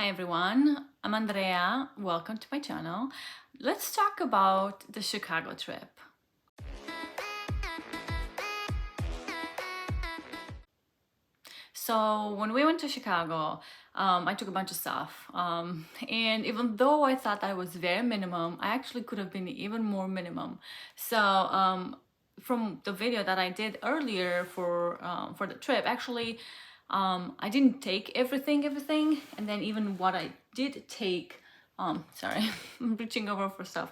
Hi everyone, I'm Andrea. Welcome to my channel. Let's talk about the Chicago trip. So when we went to Chicago, I took a bunch of stuff. And even though I thought I was very minimum, I actually could have been even more minimum. So from the video that I did earlier for the trip, actually, I didn't take everything, and then even what I did take, sorry, I'm reaching over for stuff.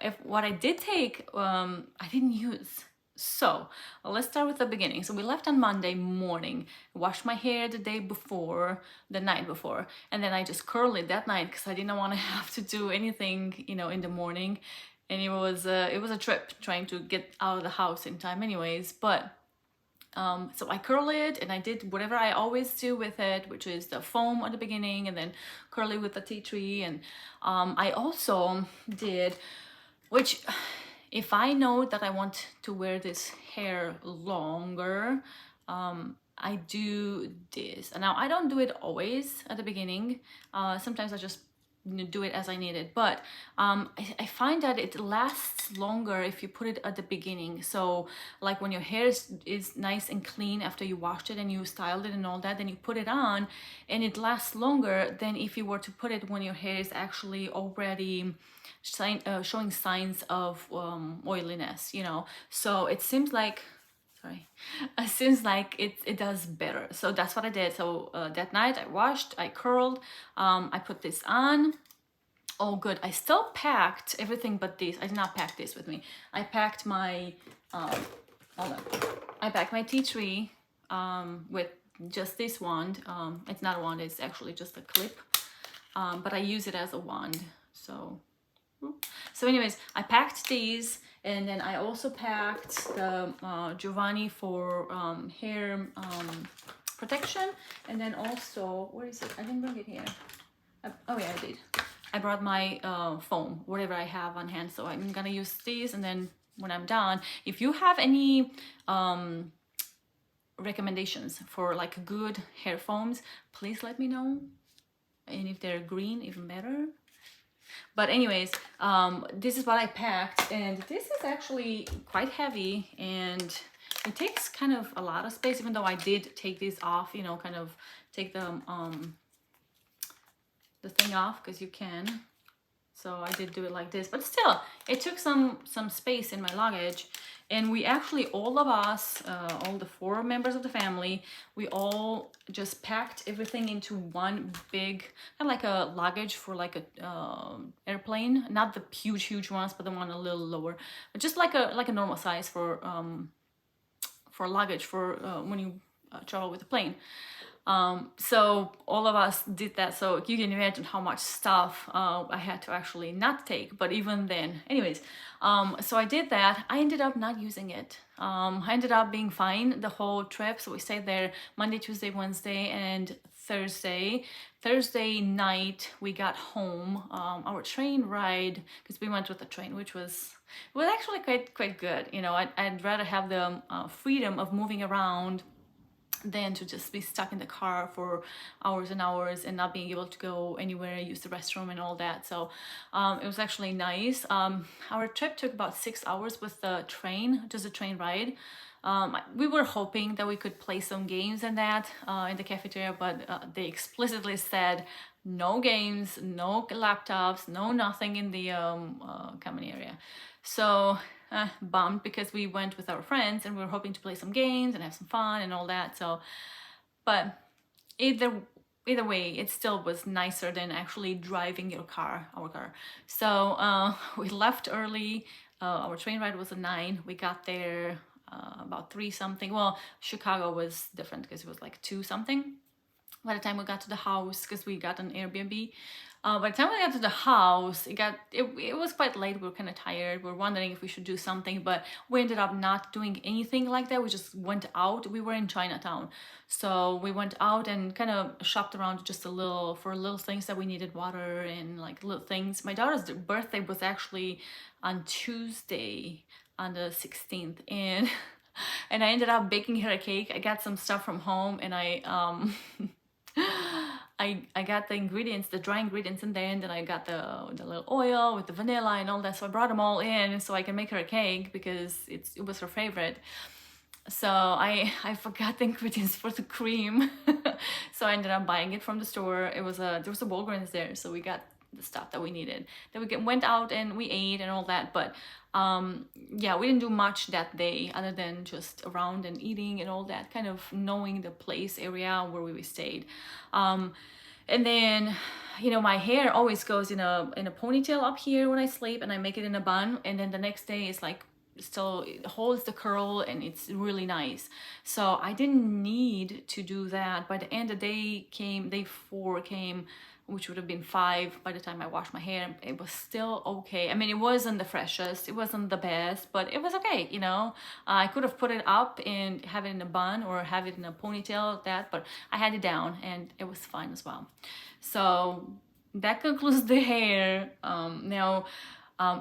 If what I did take, I didn't use. So let's start with the beginning. So we left on Monday morning, washed my hair the night before, and then I just curled it that night because I didn't want to have to do anything, in the morning. And it was a trip trying to get out of the house in time anyways, but so I curl it and I did whatever I always do with it, which is the foam at the beginning and then curl it with the tea tree. And I also did, which if I know that I want to wear this hair longer, I do this. And now I don't do it always at the beginning. Sometimes I just do it as I need it, but I find that it lasts longer if you put it at the beginning. So like when your hair is nice and clean after you washed it and you styled it and all that, then you put it on and it lasts longer than if you were to put it when your hair is actually already showing signs of oiliness, so it seems like it seems like it does better. So that's what I did. So that night I washed, I curled, I put this on. Oh good, I still packed everything but this. I did not pack this with me. I packed my hold on. I packed my tea tree with just this wand. It's not a wand, it's actually just a clip, but I use it as a wand. So anyways, I packed these, and then I also packed the GIOVANNI for hair protection, and then also, where is it? I didn't bring it here. Oh yeah, I did. I brought my foam, whatever I have on hand, so I'm gonna use these, and then when I'm done, if you have any recommendations for like good hair foams, please let me know, and if they're green, even better. But anyways, this is what I packed, and this is actually quite heavy and it takes kind of a lot of space, even though I did take this off, kind of take the thing off, because you can. So I did do it like this, but still it took some space in my luggage. And we actually, all of us, all the 4 members of the family, we all just packed everything into one big, kind of like a luggage for like a airplane, not the huge ones, but the one a little lower, but just like a normal size for luggage for when you travel with a plane. So all of us did that, so you can imagine how much stuff I had to actually not take. But even then, anyways, so I did that. I ended up not using it. I ended up being fine the whole trip. So we stayed there Monday, Tuesday, Wednesday, and Thursday night we got home. Our train ride, because we went with the train, which was actually quite good. I'd rather have the freedom of moving around than to just be stuck in the car for hours and hours and not being able to go anywhere, use the restroom and all that. So it was actually nice. Our trip took about 6 hours with the train, just a train ride. We were hoping that we could play some games and that in the cafeteria, but they explicitly said no games, no laptops, no nothing in the common area. So bummed, because we went with our friends and we were hoping to play some games and have some fun and all that. So, but either way, it still was nicer than actually driving our car. So we left early. Our train ride was at 9. We got there about 3 something. Well, Chicago was different because it was like 2 something by the time we got to the house, because we got an Airbnb. By the time we got to the house, it was quite late. We were kind of tired. We were wondering if we should do something, but we ended up not doing anything like that. We just went out. We were in Chinatown, so we went out and kind of shopped around just a little for little things that we needed, water and like little things. My daughter's birthday was actually on Tuesday, on the 16th, and I ended up baking her a cake. I got some stuff from home, and I I got the ingredients, the dry ingredients in there, and then I got the little oil with the vanilla and all that. So I brought them all in so I can make her a cake because it was her favorite. So I forgot the ingredients for the cream. So I ended up buying it from the store. There was a Walgreens there, so we got the stuff that we needed. Then we went out and we ate and all that, but yeah, we didn't do much that day other than just around and eating and all that, kind of knowing the place area where we stayed. And then, you know, my hair always goes in a ponytail up here when I sleep, and I make it in a bun, and then the next day it's like still it holds the curl and it's really nice. So I didn't need to do that. By the end of the day 4 came, which would have been 5 by the time I washed my hair. It was still okay. I mean, it wasn't the freshest, it wasn't the best, but it was okay, you know. I could have put it up and have it in a bun or have it in a ponytail, but I had it down and it was fine as well. So that concludes the hair. Now,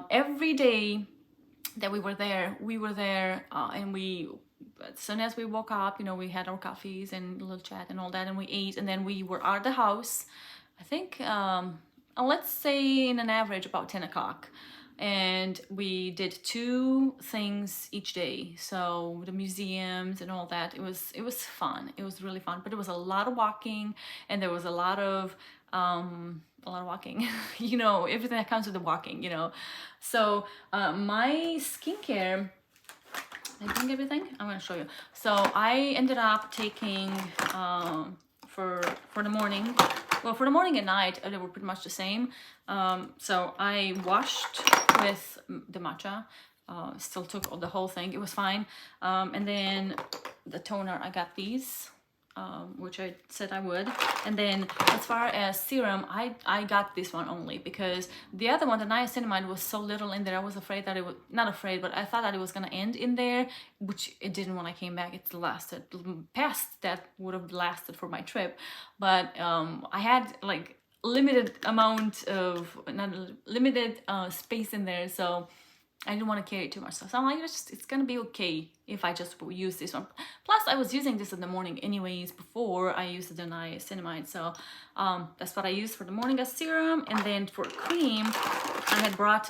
every day that we were there, and as soon as we woke up, you know, we had our coffees and a little chat and all that, and we ate, and then we were out of the house, I think, let's say in an average about 10 o'clock. And we did 2 things each day. So the museums and all that, it was fun. It was really fun, but it was a lot of walking, and there was a lot of walking, you know, everything that comes with the walking, you know. So my skincare, I think everything, I'm gonna show you. So I ended up taking for the morning, well, for the morning and night, they were pretty much the same. So I washed with the matcha, still took the whole thing, it was fine. And then the toner, I got these, which I said I would. And then as far as serum, I got this one only because the other one, the niacinamide, was so little in there. I was afraid that it would, not afraid, but I thought that it was gonna end in there, which it didn't when I came back. It lasted past that would have lasted for my trip. But I had like limited amount of, not limited space in there, so I didn't want to carry too much stuff. So I'm like, it's gonna be okay if I just use this one. Plus, I was using this in the morning anyways before I used the niacinamide. So that's what I used for the morning as serum. And then for cream, I had brought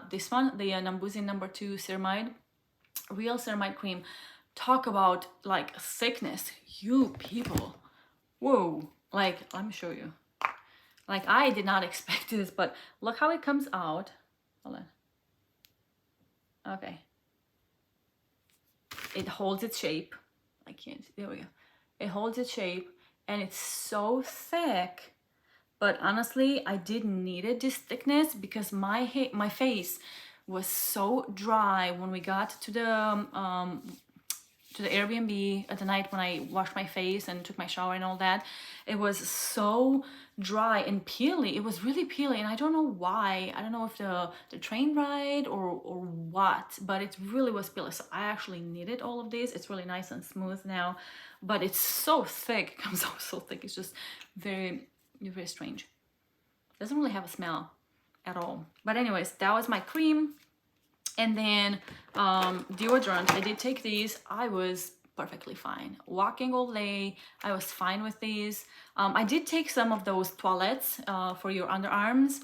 this one, the numbuzin number 2 ceramide, real ceramide cream. Talk about like thickness, you people. Whoa, like, let me show you. Like, I did not expect this, but look how it comes out. Hold on. Okay, it holds its shape. I can't see, there we go. It holds its shape and it's so thick, but honestly I didn't need it this thickness because my face was so dry when we got to the Airbnb at the night when I washed my face and took my shower and all that. It was so dry and peely. It was really peely, and I don't know why. I don't know if the train ride or what, but it really was peely. So I actually needed all of this. It's really nice and smooth now, but it's so thick. It comes out so thick. It's just very, very strange. Doesn't really have a smell at all. But anyways, that was my cream. And then deodorant, I did take these. I was perfectly fine. Walking all day, I was fine with these. I did take some of those toilettes for your underarms.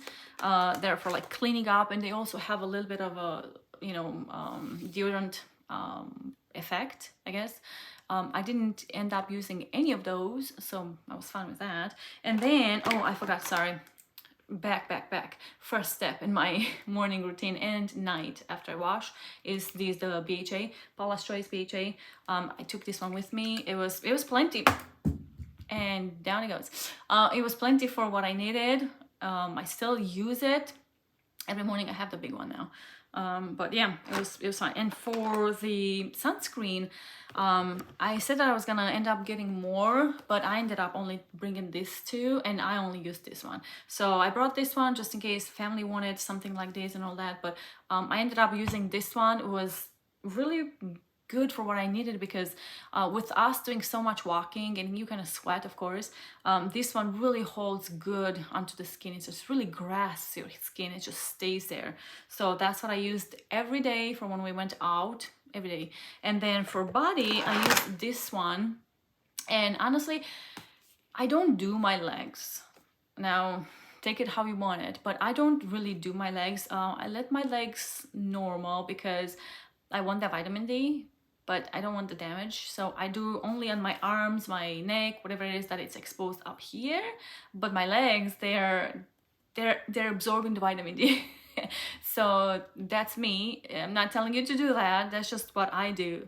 They're for like cleaning up, and they also have a little bit of a, you know, deodorant effect, I guess. I didn't end up using any of those, so I was fine with that. And then, oh, I forgot, sorry. Back. First step in my morning routine and night after I wash is the BHA, Paula's Choice BHA. I took this one with me. It was plenty, and down it goes. It was plenty for what I needed. I still use it every morning. I have the big one now. But yeah, it was fine. And for the sunscreen, I said that I was gonna end up getting more, but I ended up only bringing this 2, and I only used this one. So I brought this one just in case family wanted something like this and all that, but I ended up using this one. It was really good for what I needed because with us doing so much walking and you kind of sweat, of course, this one really holds good onto the skin. It just really grasps your skin. It just stays there. So that's what I used every day for when we went out, every day. And then for body, I used this one. And honestly, I don't do my legs. Now, take it how you want it, but I don't really do my legs. I let my legs normal because I want that vitamin D, but I don't want the damage. So I do only on my arms, my neck, whatever it is that it's exposed up here. But my legs, they're absorbing the vitamin D. So that's me. I'm not telling you to do that. That's just what I do.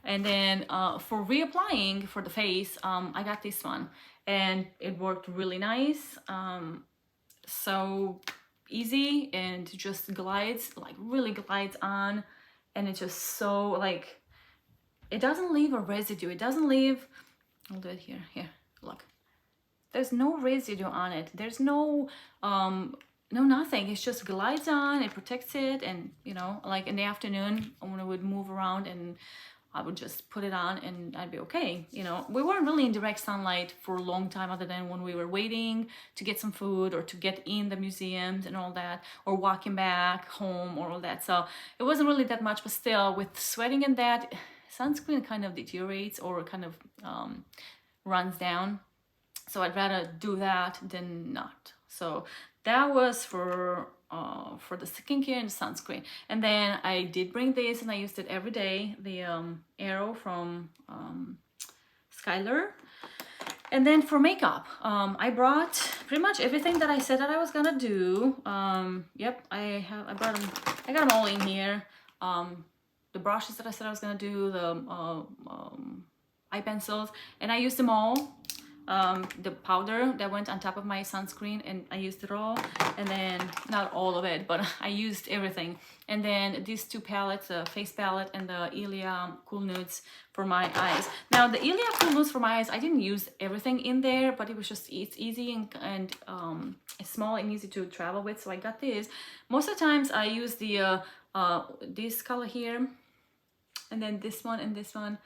And then for reapplying for the face, I got this one and it worked really nice. So easy and just glides, like really glides on, and it's just so like, it doesn't leave a residue. It doesn't leave, I'll do it here, look. There's no residue on it. There's no nothing. It just glides on, it protects it, and you know, like in the afternoon when I would move around and I would just put it on and I'd be okay. You know, we weren't really in direct sunlight for a long time other than when we were waiting to get some food or to get in the museums and all that, or walking back home or all that. So it wasn't really that much, but still with sweating and that, sunscreen kind of deteriorates or kind of runs down. So I'd rather do that than not. So that was for the skincare and sunscreen. And then I did bring this and I used it every day, the Arrow from Skylar. And then for makeup, I brought pretty much everything that I said that I was gonna do. Yep, I got them all in here. The brushes that I said I was gonna do, the eye pencils, and I used them all. The powder that went on top of my sunscreen, and I used it all, and then not all of it, but I used everything. And then these two palettes, the face palette and the Ilia Cool Nudes for my eyes. Now the Ilia Cool Nudes for my eyes, I didn't use everything in there, but it was just, it's easy and it's small and easy to travel with, so I got this. Most of the times I use the this color here, and then this one and this one.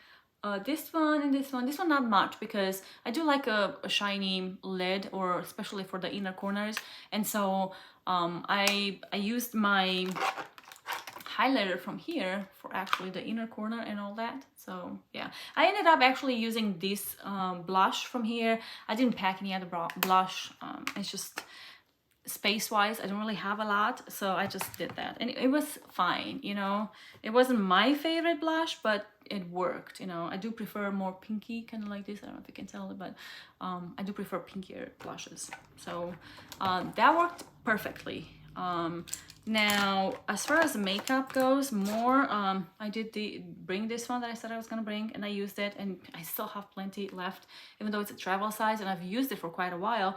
This one and this one not much, because I do like a shiny lid, or especially for the inner corners. And so I used my highlighter from here for actually the inner corner and all that. So yeah, I ended up actually using this blush from here. I didn't pack any other blush. It's just space-wise, I don't really have a lot, so I just did that, and it was fine. You know, it wasn't my favorite blush, but it worked. You know, I do prefer more pinky, kind of like this. I don't know if you can tell, but I do prefer pinkier blushes. So that worked perfectly. Now, as far as makeup goes, more, I did bring this one that I said I was gonna bring, and I used it, and I still have plenty left, even though it's a travel size, and I've used it for quite a while.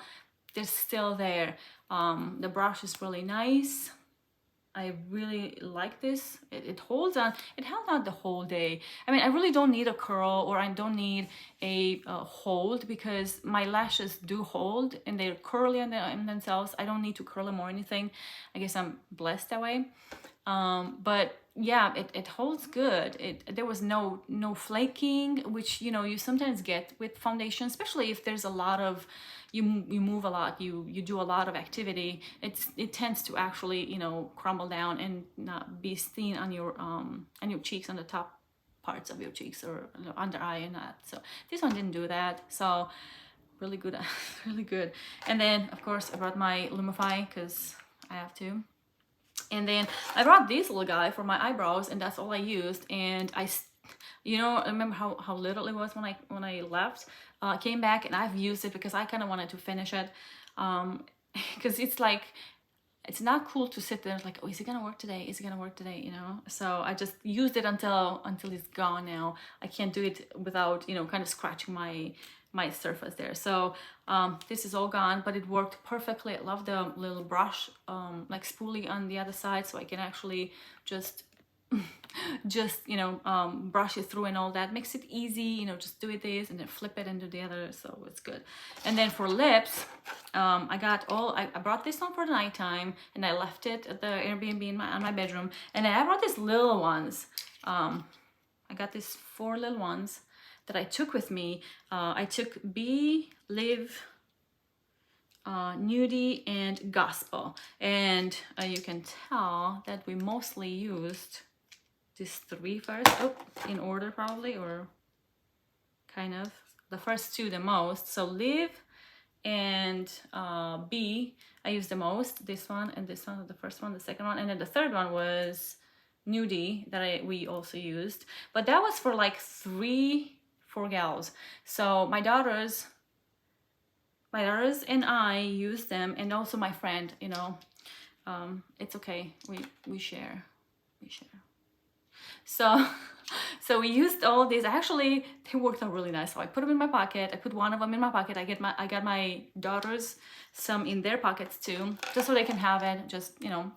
They're still there. The brush is really nice. I really like this. It holds on. It held on the whole day. I mean, I really don't need a curl, or I don't need a hold, because my lashes do hold and they're curly in themselves. I don't need to curl them or anything. I guess I'm blessed that way. But yeah, it holds good. There was no flaking, which, you know, you sometimes get with foundation, especially if there's a lot of, you move a lot, you do a lot of activity. It tends to actually, you know, crumble down and not be seen on your cheeks, on the top parts of your cheeks, or under eye and that. So this one didn't do that. So really good, really good. And then of course I brought my Lumify because I have to. And then I brought this little guy for my eyebrows, and that's all I used. And I remember how little it was when I left. Came back and I've used it because I kind of wanted to finish it, because it's like, it's not cool to sit there like, oh, is it gonna work today? Is it gonna work today? You know. So I just used it until it's gone. Now I can't do it without, you know, kind of scratching my surface there. So this is all gone, but it worked perfectly. I love the little brush, like spoolie on the other side, so I can actually just you know, brush it through and all that. Makes it easy, you know, just do it this and then flip it and do the other, so it's good. And then for lips, I brought this one for the nighttime, and I left it at the Airbnb on my bedroom. And then I brought these little ones. I got these 4 little ones that I took with me. I took Be, Live, Nudie, and Gospel. And you can tell that we mostly used these 3 first. Oh, in order probably, or kind of. The first 2 the most. So Live, and B, I used the most. This one and this one, the first one, the second one, and then the third one was Nudie that we also used. But that was for like 4 gals. So my daughters and I used them, and also my friend, you know. It's okay, we share. So so we used all these. Actually, they worked out really nice. So I put them in my pocket. I put one of them in my pocket. I got my daughters some in their pockets too, just so they can have it, just, you know.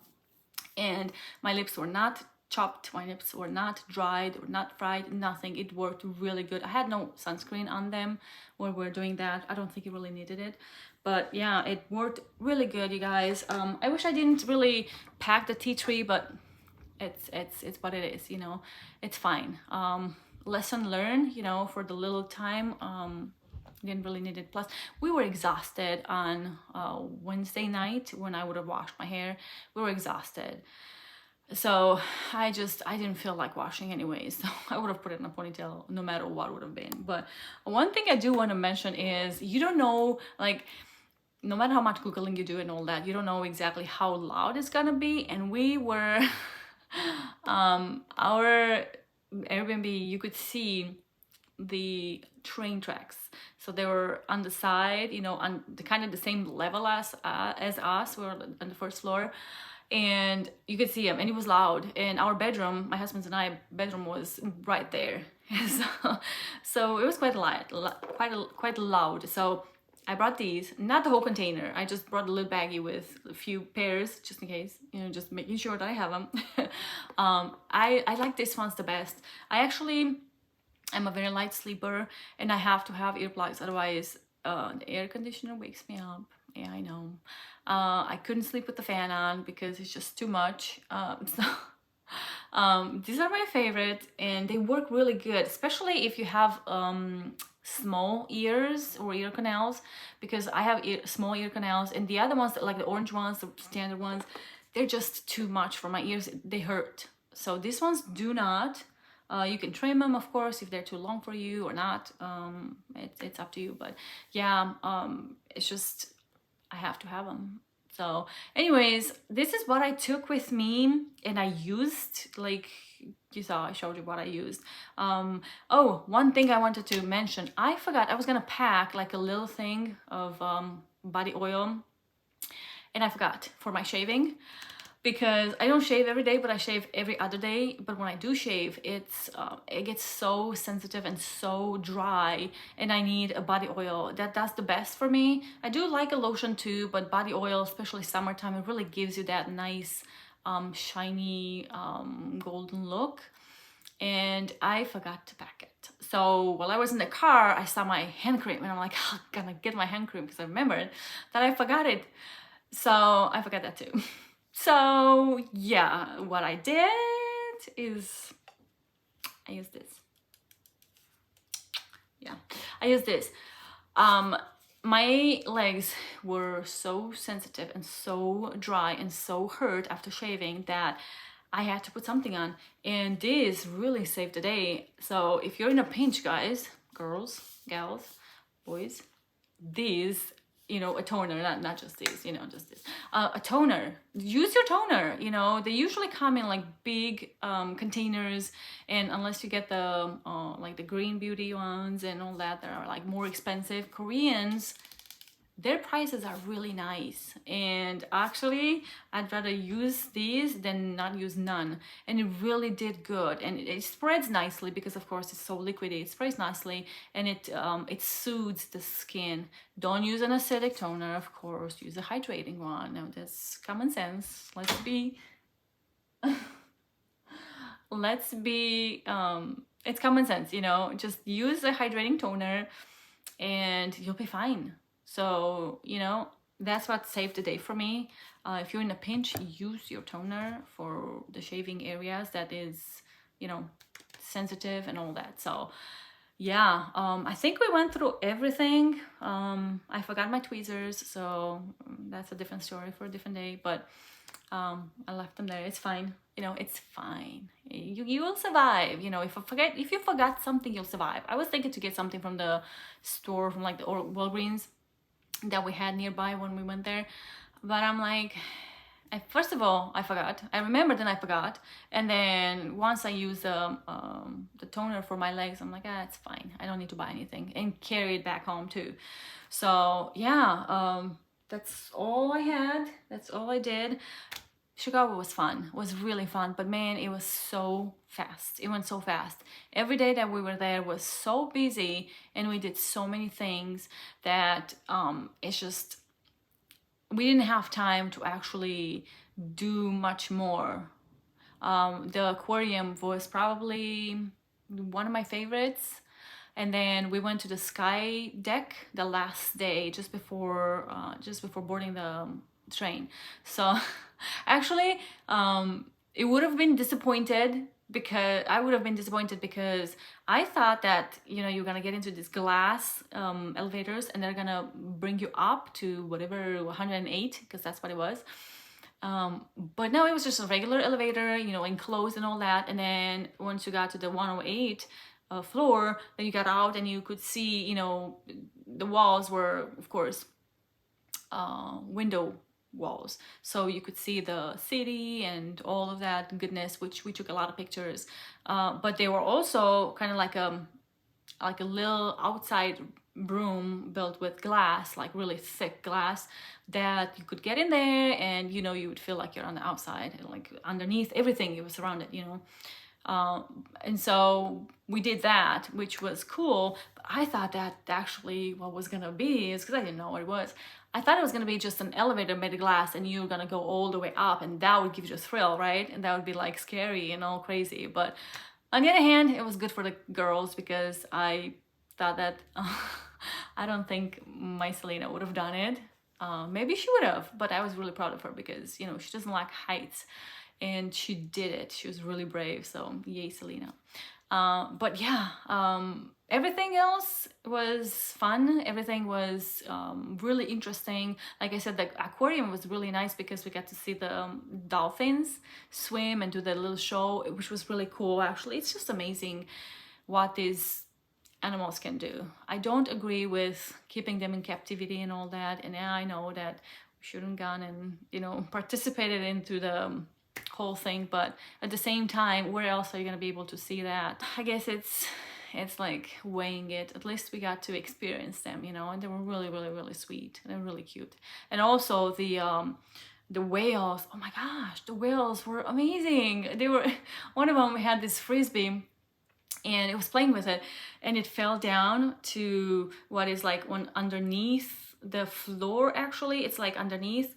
And my lips were not chopped, my lips were not dried or not fried, nothing. It worked really good. I had no sunscreen on them when we were doing that. I don't think it really needed it, but yeah, it worked really good, you guys. I wish I didn't really pack the tea tree, but it's what it is, you know. It's fine. Lesson learned, you know, for the little time. Didn't really need it. Plus, we were exhausted on Wednesday night when I would have washed my hair. We were exhausted, so I didn't feel like washing anyways. So I would have put it in a ponytail no matter what would have been. But one thing I do want to mention is, you don't know, like, no matter how much Googling you do and all that, you don't know exactly how loud it's gonna be. And we were our Airbnb, you could see the train tracks, so they were on the side, you know, on the kind of the same level as us. We were on the first floor, and you could see them, and it was loud. And our bedroom, my husband's and I bedroom, was right there. So it was quite loud. So I brought these, not the whole container. I just brought a little baggie with a few pairs, just in case, you know, just making sure that I have them. I like this one's the best. I'm a very light sleeper, and I have to have earplugs, otherwise the air conditioner wakes me up. Yeah, I know. I couldn't sleep with the fan on because it's just too much. These are my favorite, and they work really good, especially if you have small ears or ear canals, because I have small ear canals, and the other ones, like the orange ones, the standard ones, they're just too much for my ears. They hurt. So these ones do not. You can trim them, of course, if they're too long for you or not. It's up to you, but yeah, it's just, I have to have them. So anyways, this is what I took with me, and I used, like you saw, I showed you what I used. Oh, one thing I wanted to mention, I forgot I was gonna pack like a little thing of body oil, and I forgot for my shaving, because I don't shave every day, but I shave every other day. But when I do shave, it gets so sensitive and so dry, and I need a body oil. That's the best for me. I do like a lotion too, but body oil, especially summertime, it really gives you that nice shiny golden look. And I forgot to pack it. So while I was in the car, I saw my hand cream, and I'm like, I'm gonna get my hand cream, because I remembered that I forgot it. So I forgot that too. So yeah, what I did is I used this. Yeah, I used this. My legs were so sensitive and so dry and so hurt after shaving that I had to put something on, and this really saved the day. So if you're in a pinch, guys, girls, gals, boys, these, you know, a toner, not just this, you know, just this, a toner. Use your toner. You know, they usually come in like big containers, and unless you get the like the green beauty ones and all that are like more expensive, Koreans, their prices are really nice. And actually, I'd rather use these than not use none. And it really did good. And it spreads nicely, because of course it's so liquidy. It sprays nicely, and it soothes the skin. Don't use an acidic toner, of course. Use a hydrating one. Now that's common sense. Let's be it's common sense, you know. Just use a hydrating toner and you'll be fine. So, you know, that's what saved the day for me. If you're in a pinch, use your toner for the shaving areas that is, you know, sensitive and all that. So yeah, I think we went through everything. I forgot my tweezers, so that's a different story for a different day, but I left them there. It's fine. You know, it's fine. You will survive. You know, if you forgot something, you'll survive. I was thinking to get something from the store, from like the Walgreens, that we had nearby when we went there. But I'm like, first of all, I forgot. I remembered and I forgot. And then once I used the toner for my legs, I'm like, it's fine. I don't need to buy anything, and carry it back home too. So yeah, that's all I had. That's all I did. Chicago was fun. It was really fun, but man, it was so fast. It went so fast. Every day that we were there was so busy, and we did so many things that it's just, we didn't have time to actually do much more. The aquarium was probably one of my favorites. And then we went to the sky deck the last day, just before boarding the train. So actually, it would have been disappointed because I thought that, you know, you're gonna get into these glass elevators, and they're gonna bring you up to whatever 108, because that's what it was. But no, it was just a regular elevator, you know, enclosed and all that. And then once you got to the 108 floor, then you got out and you could see, you know, the walls were, of course, window walls, so you could see the city and all of that goodness, which we took a lot of pictures. But they were also kind of like a little outside room built with glass, like really thick glass, that you could get in there and, you know, you would feel like you're on the outside, and like underneath everything it was surrounded, you know. And so we did that, which was cool. But I thought that actually what was gonna be is, because I didn't know what it was, I thought it was gonna be just an elevator made of glass, and you're gonna go all the way up, and that would give you a thrill, right? And that would be like scary and all crazy. But on the other hand, it was good for the girls, because I thought that I don't think my Selena would have done it. Maybe she would have, but I was really proud of her, because, you know, she doesn't like heights, and she did it. She was really brave, so yay, Selena. But yeah, everything else was fun. Everything was really interesting. Like I said, the aquarium was really nice, because we got to see the dolphins swim and do their little show, which was really cool. Actually, it's just amazing what these animals can do. I don't agree with keeping them in captivity and all that, and I know that we shouldn't gone and, you know, participated into the whole thing, but at the same time, where else are you gonna be able to see that? I guess it's like weighing it. At least we got to experience them, you know, and they were really, really, really sweet, and they're really cute. And also the whales, oh my gosh, the whales were amazing. They were, one of them, we had this frisbee, and it was playing with it, and it fell down to what is like one underneath the floor. Actually, it's like underneath,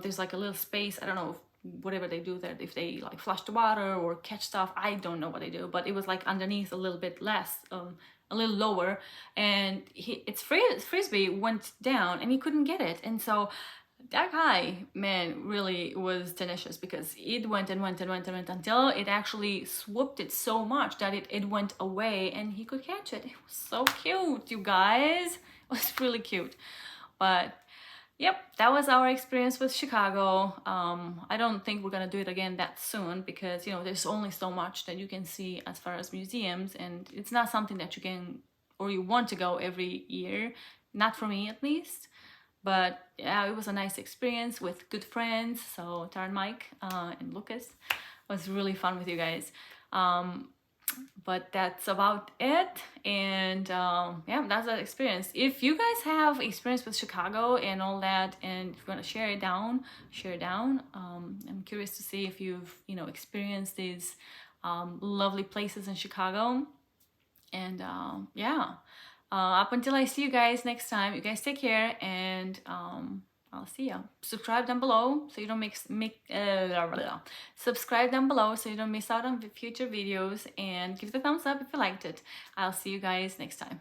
there's like a little space. I don't know, whatever they do there, if they like flush the water or catch stuff, I don't know what they do, but it was like underneath a little bit less, a little lower, and its frisbee went down and he couldn't get it. And so that guy, man, really was tenacious, because it went and went and went and went until it actually swooped it so much that it went away and he could catch it. It was so cute, you guys. It was really cute. But yep, that was our experience with Chicago. I don't think we're gonna do it again that soon, because, you know, there's only so much that you can see as far as museums, and it's not something that you can or you want to go every year. Not for me, at least. But yeah, it was a nice experience with good friends. So Tara and Mike and Lucas, was really fun with you guys. But that's about it. And yeah, that's that experience. If you guys have experience with Chicago and all that, and if you want to share it down, I'm curious to see if you've, you know, experienced these lovely places in Chicago. And yeah, up until I see you guys next time, you guys take care, and I'll see you. Subscribe down below so you don't subscribe down below so you don't miss out on future videos, and give it a thumbs up if you liked it. I'll see you guys next time.